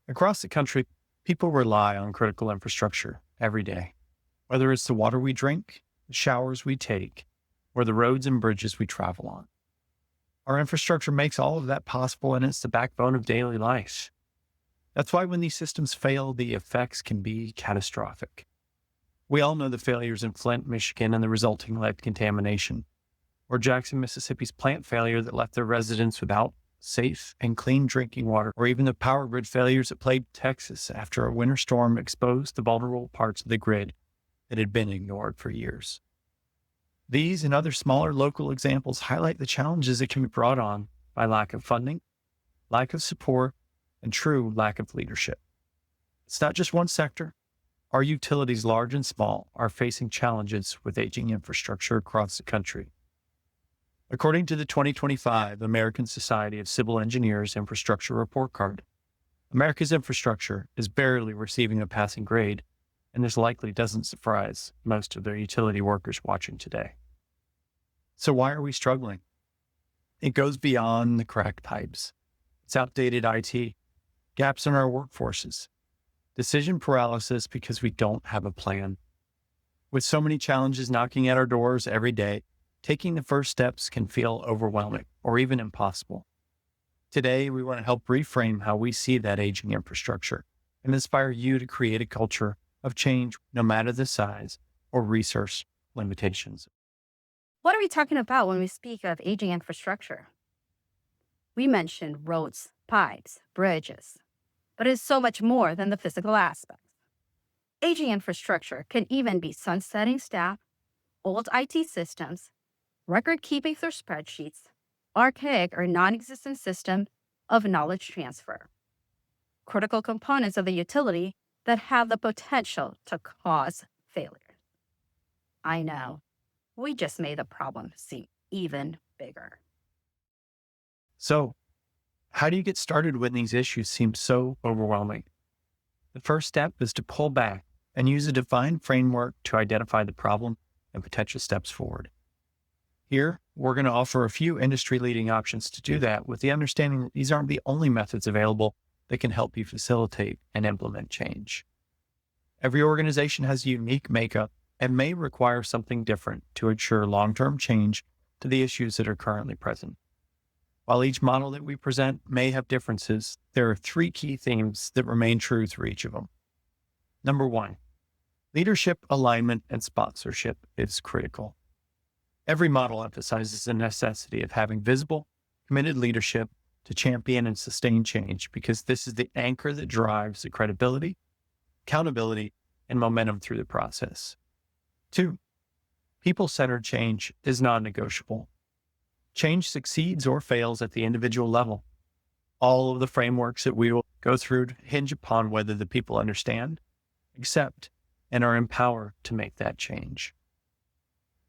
Across the country, people rely on critical infrastructure every day, whether it's the water we drink, the showers we take, or the roads and bridges we travel on. Our infrastructure makes all of that possible, and it's the backbone of daily life. That's why when these systems fail, the effects can be catastrophic. We all know the failures in Flint, Michigan, and the resulting lead contamination, or Jackson, Mississippi's plant failure that left their residents without safe and clean drinking water, or even the power grid failures that plagued Texas after a winter storm exposed the vulnerable parts of the grid that had been ignored for years. These and other smaller local examples highlight the challenges that can be brought on by lack of funding, lack of support, and true lack of leadership. It's not just one sector. Our utilities, large and small, are facing challenges with aging infrastructure across the country. According to the 2025 American Society of Civil Engineers Infrastructure Report Card, America's infrastructure is barely receiving a passing grade, and this likely doesn't surprise most of the utility workers watching today. So why are we struggling? It goes beyond the cracked pipes. It's outdated IT, gaps in our workforces, decision paralysis because we don't have a plan. With so many challenges knocking at our doors every day, taking the first steps can feel overwhelming or even impossible. Today, we want to help reframe how we see that aging infrastructure and inspire you to create a culture of change, no matter the size or resource limitations. What are we talking about when we speak of aging infrastructure? We mentioned roads, pipes, bridges, but it's so much more than the physical aspects. Aging infrastructure can even be sunsetting staff, old IT systems, record keeping through spreadsheets, archaic or non-existent system of knowledge transfer, critical components of the utility that have the potential to cause failure. I know, we just made the problem seem even bigger. So, how do you get started when these issues seem so overwhelming? The first step is to pull back and use a defined framework to identify the problem and potential steps forward. Here, we're going to offer a few industry-leading options to do that, with the understanding that these aren't the only methods available that can help you facilitate and implement change. Every organization has a unique makeup and may require something different to ensure long-term change to the issues that are currently present. While each model that we present may have differences, there are three key themes that remain true through each of them. Number one, leadership, alignment, and sponsorship is critical. Every model emphasizes the necessity of having visible, committed leadership to champion and sustain change, because this is the anchor that drives the credibility, accountability, and momentum through the process. Two, people-centered change is non-negotiable. Change succeeds or fails at the individual level. All of the frameworks that we will go through hinge upon whether the people understand, accept, and are empowered to make that change.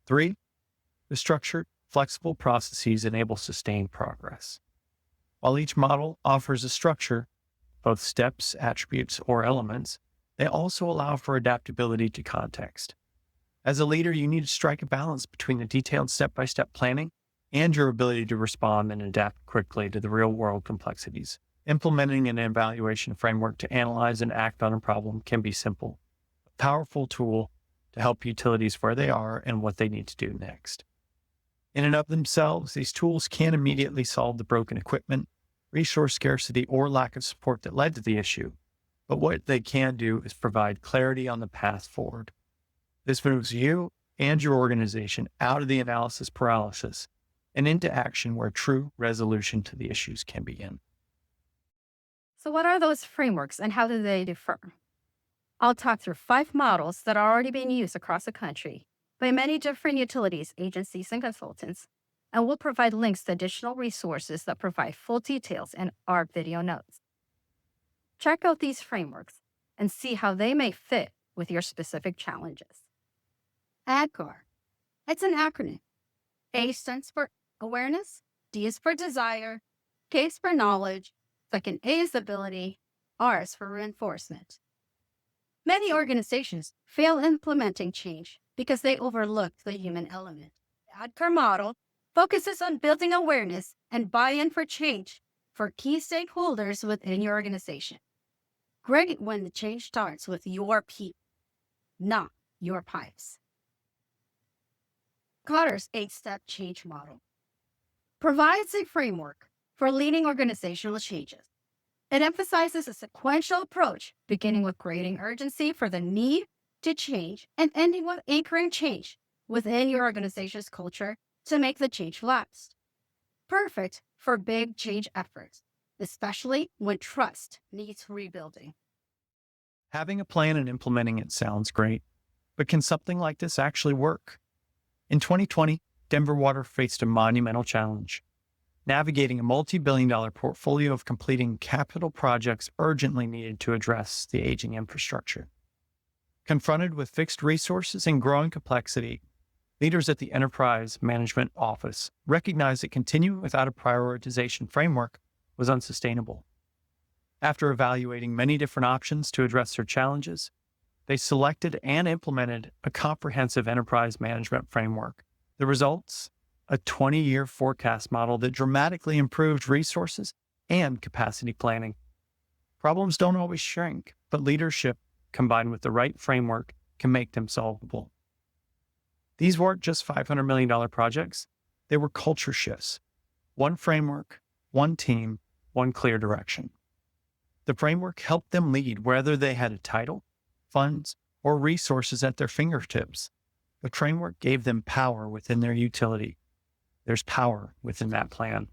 Three, the structured, flexible processes enable sustained progress. While each model offers a structure, both steps, attributes, or elements, they also allow for adaptability to context. As a leader, you need to strike a balance between the detailed step-by-step planning and your ability to respond and adapt quickly to the real-world complexities. Implementing an evaluation framework to analyze and act on a problem can be simple, a powerful tool to help utilities where they are and what they need to do next. In and of themselves, these tools can't immediately solve the broken equipment, resource scarcity, or lack of support that led to the issue, but what they can do is provide clarity on the path forward. This moves you and your organization out of the analysis paralysis and into action where true resolution to the issues can begin. So what are those frameworks and how do they differ? I'll talk through 5 models that are already being used across the country by many different utilities, agencies, and consultants, and we'll provide links to additional resources that provide full details in our video notes. Check out these frameworks and see how they may fit with your specific challenges. ADKAR. It's an acronym. A stands for awareness, D is for desire, K is for knowledge, second A is ability, R is for reinforcement. Many organizations fail implementing change because they overlook the human element. The ADKAR model focuses on building awareness and buy-in for change for key stakeholders within your organization. Great when the change starts with your people, not your pipes. Cotter's 8-step change model provides a framework for leading organizational changes. It emphasizes a sequential approach, beginning with creating urgency for the need to change and ending with anchoring change within your organization's culture to make the change last. Perfect for big change efforts, especially when trust needs rebuilding. Having a plan and implementing it sounds great, but can something like this actually work? In 2020, Denver Water faced a monumental challenge, navigating a multi-billion-dollar portfolio of completing capital projects urgently needed to address the aging infrastructure. Confronted with fixed resources and growing complexity, leaders at the Enterprise Management Office recognized that continuing without a prioritization framework was unsustainable. After evaluating many different options to address their challenges, they selected and implemented a comprehensive enterprise management framework. The results? A 20-year forecast model that dramatically improved resources and capacity planning. Problems don't always shrink, but leadership, combined with the right framework, can make them solvable. These weren't just $500 million projects. They were culture shifts. One framework, one team, one clear direction. The framework helped them lead whether they had a title, funds, or resources at their fingertips. The framework gave them power within their utility. There's power within that plan.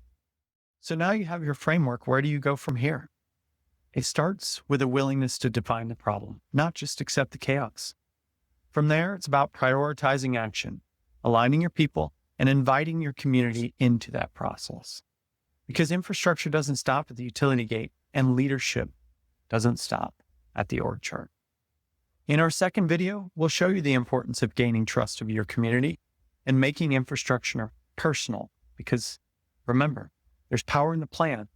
So now you have your framework. Where do you go from here? It starts with a willingness to define the problem, not just accept the chaos. From there, it's about prioritizing action, aligning your people, and inviting your community into that process. Because infrastructure doesn't stop at the utility gate, and leadership doesn't stop at the org chart. In our second video, we'll show you the importance of gaining trust of your community and making infrastructure personal, because remember, there's power in the plan,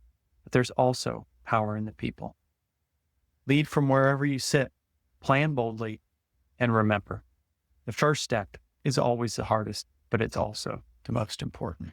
but there's also power in the people. Lead from wherever you sit, plan boldly, and remember, the first step is always the hardest, but it's also the most important.